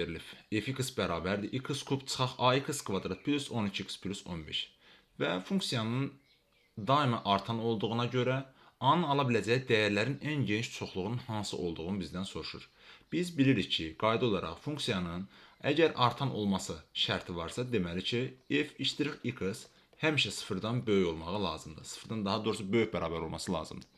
verilib. Fx bərabərdir. X kub çıxaq ax kvadrat plus 12x plus 15. Və funksiyanın daima artan olduğuna görə a-nın ala biləcəyi dəyərlərin ən geniş çoxluğunun hansı olduğunu bizdən soruşur. Biz bilirik ki, qayda olaraq funksiyanın əgər artan olması şərti varsa, deməli ki, f iştirir x həmişə sıfırdan böyük olmağı lazımdır. Sıfırdan daha doğrusu böyük bərabər olması lazımdır.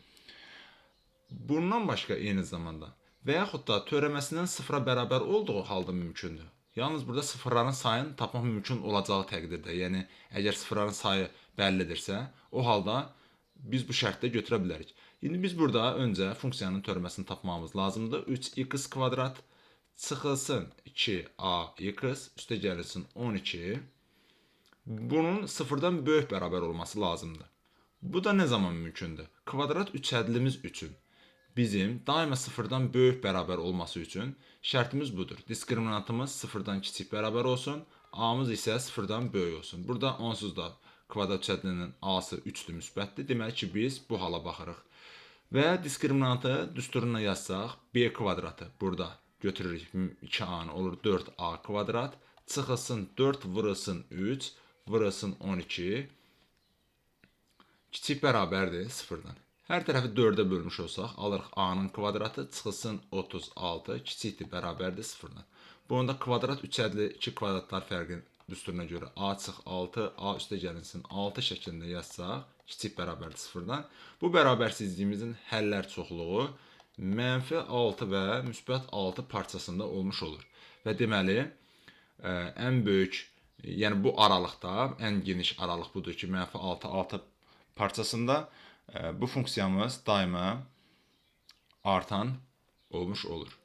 Bundan başqa eyni zamanda və yaxud da törəməsindən sıfıra bərabər olduğu halda mümkündür. Yalnız burada sıfırların sayını tapmaq mümkün olacağı təqdirdə, yəni əgər sıfırların sayı bəllidirsə, o halda biz bu şərtdə götürə bilərik. İndi biz burada öncə funksiyanın törəməsini tapmamız lazımdır. 3x kvadrat çıxılsın 2ax üstə gəlirsin 12. Bunun sıfırdan böyük bərabər olması lazımdır. Bu da nə zaman mümkündür? Kvadrat üçədlimiz üçün bizim daima sıfırdan böyük bərabər olması üçün şərtimiz budur. Diskriminantımız sıfırdan kiçik bərabər olsun, a-mız isə sıfırdan böyük olsun. Burada onsuz da kvadrat üçədlinin a-sı 3-dür, müsbətdir. Deməli ki, biz bu hala baxırıq. Və diskriminantı düsturuna yazsaq, b kvadratı burada götürürük 2a-nı, olur 4a kvadrat, çıxılsın 4 vurulsun 3, vurulsun 12, kiçik bərabərdir sıfırdan. Hər tərəfi 4-ə bölmüş olsaq, alırıq a-nın kvadratı, çıxılsın 36, kiçikdir, bərabərdir sıfırdan. Bunun da kvadrat üçədli 2 kvadratlar fərqi düsturuna görə a çıx 6, a üstə gəlinsin 6 şəklində yazsaq, kiçik bərabərdir sıfırdan. Bu bərabərsizliyimizin həllər çoxluğu -6 və müsbət 6 parçasında olmuş olur. Və deməli, ən böyük, yəni bu aralıqda, ən geniş aralıq budur ki, -6, 6 parçasında bu funksiyamız daima artan olmuş olur.